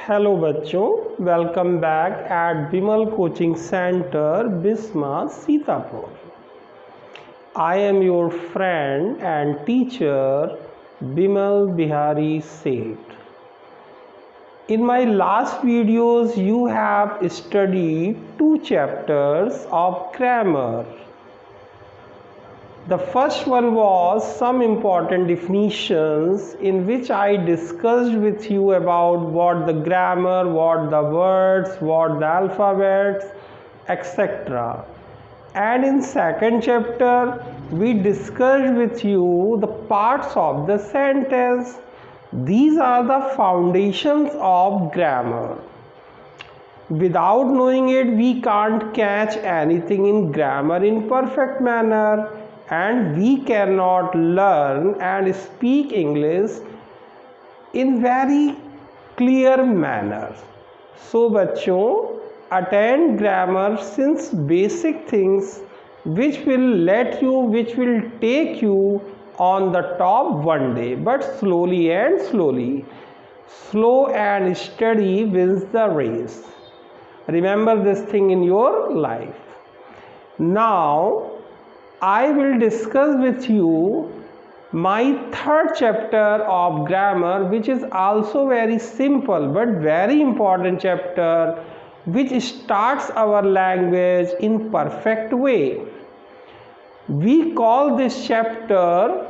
Hello बच्चों, welcome back at Bimal coaching centre Bisma Sitapur. I am your friend and teacher Bimal Bihari Seth. In my last videos you have studied two chapters of grammar. The first one was some important definitions in which I discussed with you about what the grammar, what the words, what the alphabets, etc. And in second chapter we discussed with you the parts of the sentence. These are the foundations of grammar. Without knowing it, we can't catch anything in grammar in perfect manner, and we cannot learn and speak English in very clear manner. So बच्चों, attend grammar since basic things which will take you on the top one day, but slowly and slowly. Slow and steady wins the race. Remember this thing in your life. Now I will discuss with you my third chapter of grammar, which is also very simple but very important chapter, which starts our language in perfect way. We call this chapter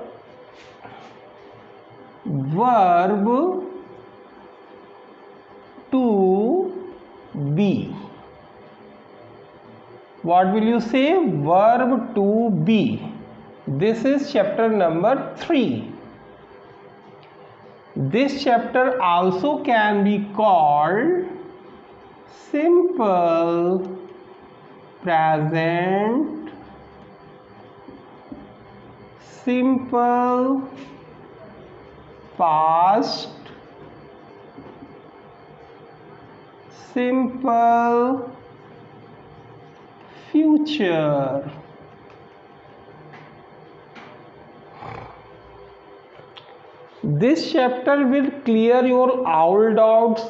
verb to be. What will you say? Verb to be. This is chapter number 3. This chapter also can be called simple present, simple past, simple future. This chapter will clear your all doubts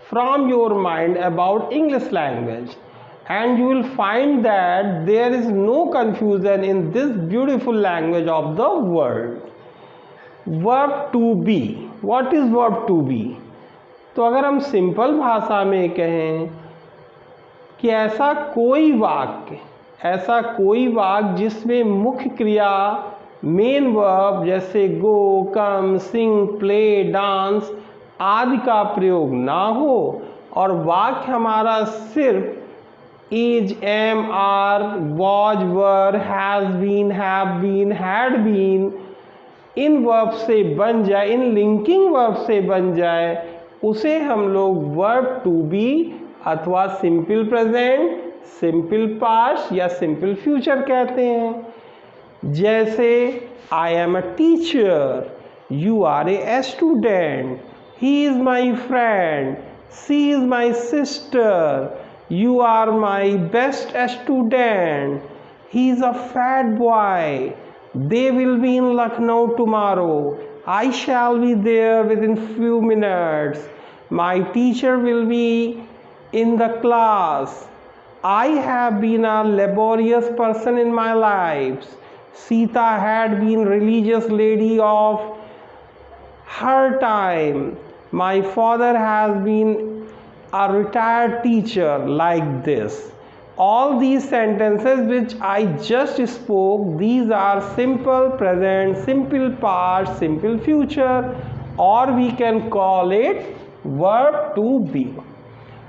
from your mind about English language, and you will find that there is no confusion in this beautiful language of the world. Verb to be. What is verb to be? तो अगर हम simple भाषा में कहें कि ऐसा कोई वाक्य जिसमें मुख्य क्रिया मेन वर्ब जैसे गो, कम, सिंग, प्ले, डांस आदि का प्रयोग ना हो, और वाक्य हमारा सिर्फ is, am, are, was, were, has been, have been, had been इन वर्ब से बन जाए, इन लिंकिंग वर्ब से बन जाए, उसे हम लोग वर्ब टू बी अथवा सिंपल प्रेजेंट, सिंपल पास्ट या सिंपल फ्यूचर कहते हैं. जैसे I am a teacher, you are a student, he is my friend, she is my sister, you are my best student, he is a fat boy, they will be in Lucknow tomorrow, I shall be there within few minutes, my teacher will be in the class, I have been a laborious person in my life, Sita had been religious lady of her time, my father has been a retired teacher, like this. All these sentences which I just spoke, these are simple present, simple past, simple future, or we can call it verb to be.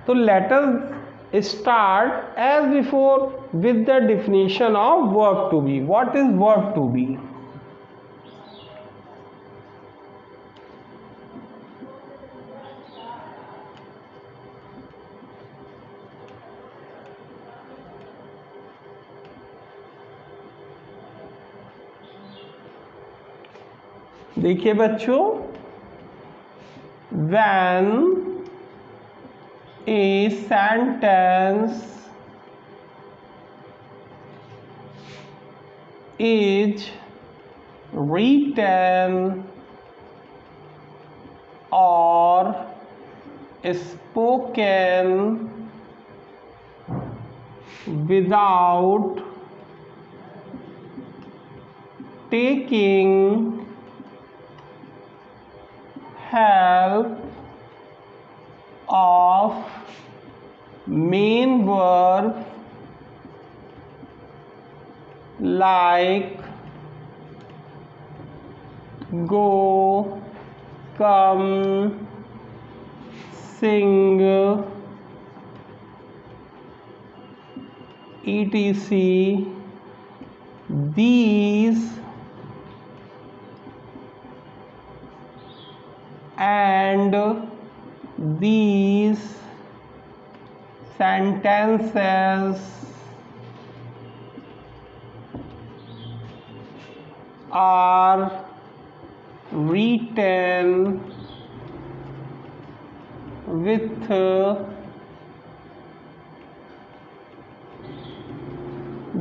So let us start as before with the definition of verb to be. What is verb to be? देखिए बच्चों, when a sentence is written or spoken without taking help of main verb like go, come, sing, etc. These and these sentences are written with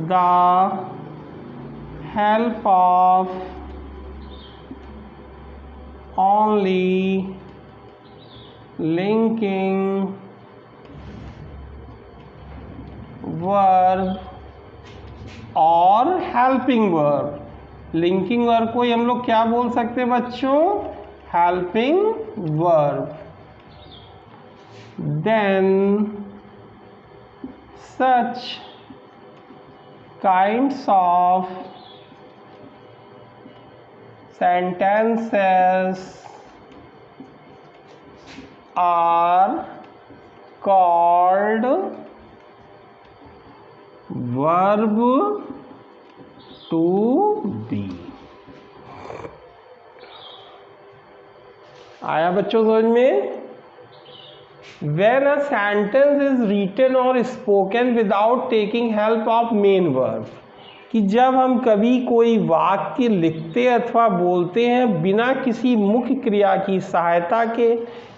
the help of only linking verb और helping verb। Linking verb को हम लोग क्या बोल सकते हैं बच्चों? Helping verb. Then such kinds of sentences are called verb to be। आया बच्चों समझ में? When a sentence is written or spoken without taking help of main verb, कि जब हम कभी कोई वाक्य लिखते अथवा बोलते हैं बिना किसी मुख्य क्रिया की सहायता के,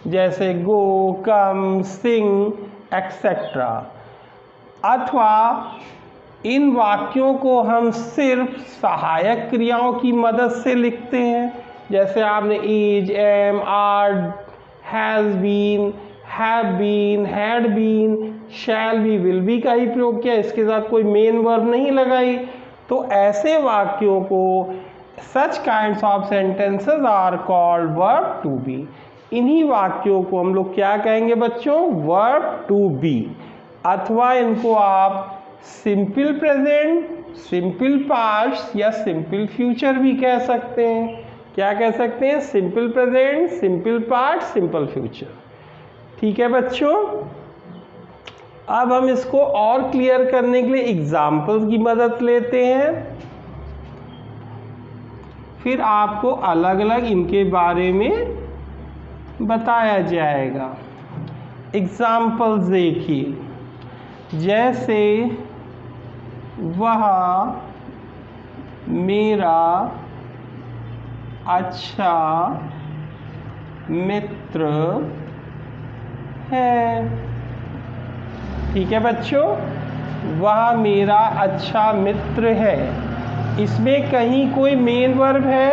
जैसे गो, कम, सिंग एक्सेट्रा, अथवा इन वाक्यों को हम सिर्फ सहायक क्रियाओं की मदद से लिखते हैं, जैसे आपने is, am, are, has been, have been, had been, shall be, will be का ही प्रयोग किया, इसके साथ कोई मेन वर्ब नहीं लगाई, तो ऐसे वाक्यों को such kinds of sentences are called verb to be. इन्हीं वाक्यों को हम लोग क्या कहेंगे बच्चों? वर्ब टू बी, अथवा इनको आप सिंपल प्रेजेंट, सिंपल पास्ट या सिंपल फ्यूचर भी कह सकते हैं। क्या कह सकते हैं? Simple present, simple past, simple future. ठीक है बच्चों, अब हम इसको और क्लियर करने के लिए एग्जाम्पल्स की मदद लेते हैं, फिर आपको अलग अलग इनके बारे में बताया जाएगा। एग्जाम्पल्स देखिए, जैसे वह मेरा अच्छा मित्र है। ठीक है बच्चों, वह मेरा अच्छा मित्र है। इसमें कहीं कोई मेन वर्ब है?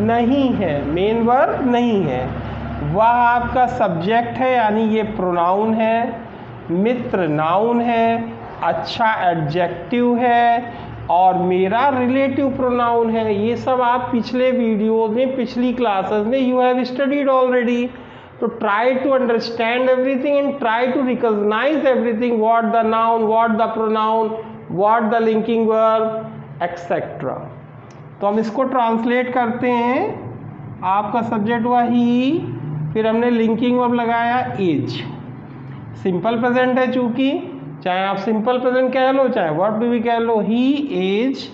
नहीं है, मेन वर्ब नहीं है। वह आपका सब्जेक्ट है, यानी ये प्रोनाउन है, मित्र नाउन है, अच्छा एडजेक्टिव है, और मेरा रिलेटिव प्रोनाउन है। ये सब आप पिछले वीडियो में, पिछली क्लासेस में यू हैव स्टडीड ऑलरेडी। तो try to understand everything and try to recognise everything, what the noun, what the pronoun, what the linking verb etcetera. तो हम इसको ट्रांसलेट करते हैं। आपका सब्जेक्ट हुआ ही, फिर हमने लिंकिंग वर्ब लगाया इज। सिंपल प्रेजेंट है चूंकि, चाहे आप सिंपल प्रेजेंट कह लो चाहे वर्ब टू बी कह लो। He is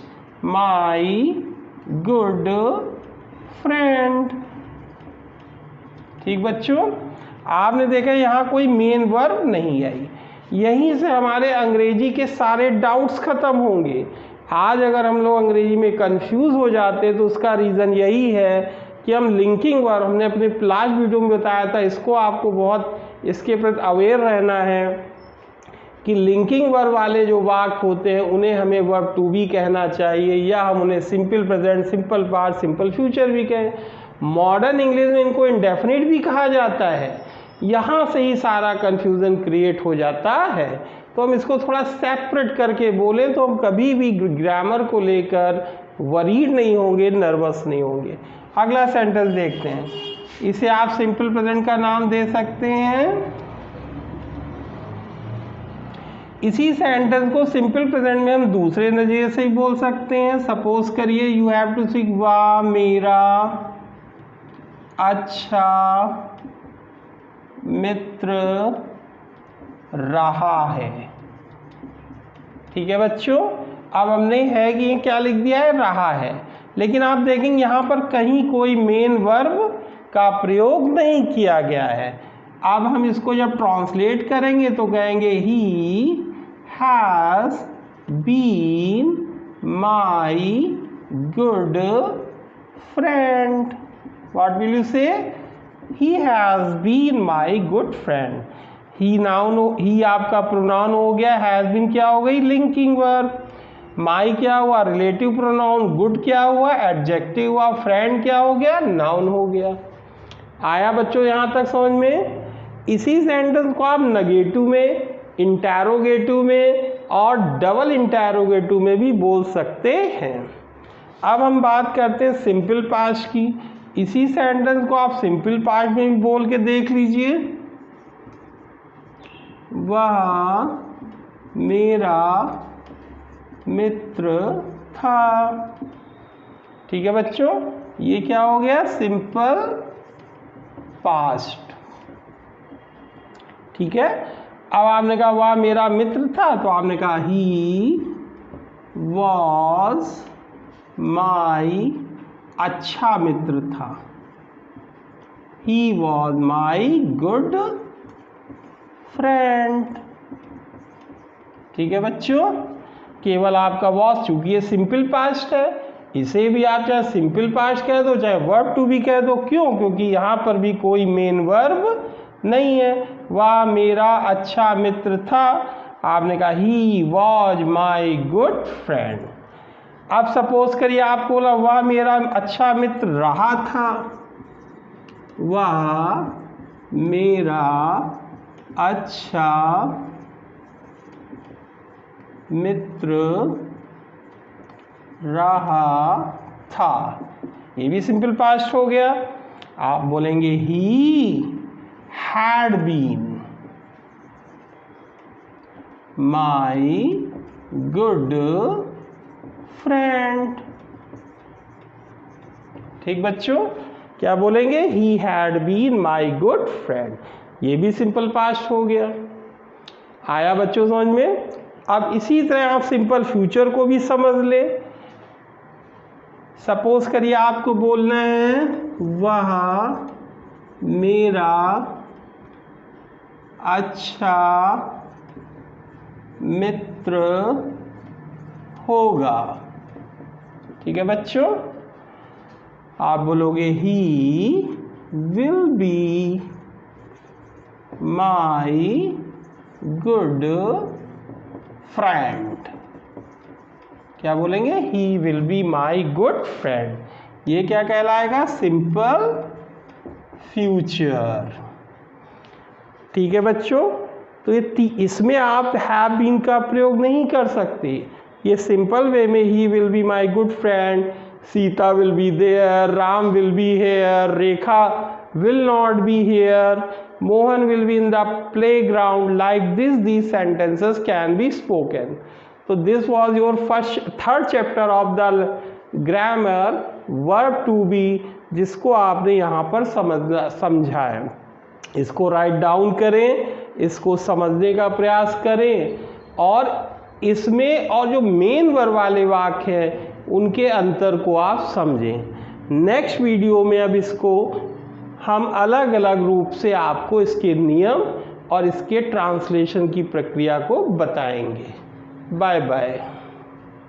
my good friend. ठीक बच्चों, आपने देखा यहाँ कोई मेन वर्ब नहीं आई। यहीं से हमारे अंग्रेजी के सारे डाउट्स खत्म होंगे। आज अगर हम लोग अंग्रेजी में कंफ्यूज हो जाते तो उसका रीज़न यही है कि हम लिंकिंग वर्ब, हमने अपने लास्ट वीडियो में बताया था, इसको आपको बहुत इसके प्रति अवेयर रहना है कि लिंकिंग वर्ब वाले जो वाक्य होते हैं उन्हें हमें वर्ब टू बी कहना चाहिए, या हम उन्हें simple present, simple past, simple future भी कहें। मॉडर्न इंग्लिश में इनको इंडेफिनिट भी कहा जाता है, यहाँ से ही सारा कन्फ्यूज़न क्रिएट हो जाता है। तो हम इसको थोड़ा सेपरेट करके बोलें तो हम कभी भी ग्रामर को लेकर वरीड नहीं होंगे, नर्वस नहीं होंगे। अगला सेंटेंस देखते हैं। इसे आप सिंपल प्रेजेंट का नाम दे सकते हैं। इसी सेंटेंस को सिंपल प्रेजेंट में हम दूसरे नज़रिए से ही बोल सकते हैं। सपोज करिए यू हैव टू सीक, वाह मेरा अच्छा मित्र रहा है। ठीक है बच्चों, अब हमने है कि ये क्या लिख दिया है, रहा है। लेकिन आप देखेंगे यहाँ पर कहीं कोई मेन वर्ब का प्रयोग नहीं किया गया है। अब हम इसको जब ट्रांसलेट करेंगे तो कहेंगे he has been my good friend. What will you say? He has been my good friend. He noun, he आपका प्रोनाउन हो गया, हैज़ बीन क्या हो गई, लिंकिंग वर्ब। माई क्या हुआ, रिलेटिव प्रोनाउन। गुड क्या हुआ, एडजेक्टिव हुआ। फ्रेंड क्या हो गया, नाउन हो गया। आया बच्चों यहाँ तक समझ में? इसी सेंटेंस को आप नेगेटिव में, इंटैरोगेटिव में और डबल इंटैरोगेटिव में भी बोल सकते हैं। अब हम बात करते हैं सिंपल पास्ट की। इसी सेंटेंस को आप सिंपल पास्ट में भी बोल के देख लीजिए। वह मेरा मित्र था। ठीक है बच्चों, ये क्या हो गया, सिंपल पास्ट। ठीक है, अब आपने कहा वह मेरा मित्र था, तो आपने कहा ही वॉज माई अच्छा मित्र था। He was my good friend. ठीक है बच्चों, केवल आपका वॉज, चूंकि ये सिंपल पास्ट है, इसे भी आप चाहे सिंपल पास्ट कह दो चाहे वर्ब टू भी कह दो। क्यों? क्योंकि यहाँ पर भी कोई मेन वर्ब नहीं है। वह मेरा अच्छा मित्र था, आपने कहा he was my good friend. अब सपोज करिए आप बोला वह मेरा अच्छा मित्र रहा था। वह मेरा अच्छा मित्र रहा था, ये भी सिंपल पास्ट हो गया। आप बोलेंगे he had been my good friend. ठीक बच्चों, क्या बोलेंगे, he had been my good friend, ये भी सिंपल पास्ट हो गया। आया बच्चों समझ में? अब इसी तरह आप सिंपल फ्यूचर को भी समझ ले। सपोज करिए आपको बोलना है वह मेरा अच्छा मित्र होगा। ठीक है बच्चों, आप बोलोगे ही will be my good friend. क्या बोलेंगे, ही will be my good friend. ये क्या कहलाएगा, सिंपल फ्यूचर। ठीक है बच्चों, तो ये इसमें आप हैव बीन का प्रयोग नहीं कर सकते। ये सिंपल वे में he will be my good friend, Sita will be there, Ram will be here, Rekha will not be here, Mohan will be in the playground, like this these sentences can be spoken. So this was your third chapter of the grammar verb to be, जिसको आपने यहाँ पर समझा है। इसको write down करें, इसको समझने का प्रयास करें और इसमें और जो मेन वर्ब वाले वाक्य हैं उनके अंतर को आप समझें। नेक्स्ट वीडियो में अब इसको हम अलग अलग रूप से आपको इसके नियम और इसके ट्रांसलेशन की प्रक्रिया को बताएंगे। Bye bye.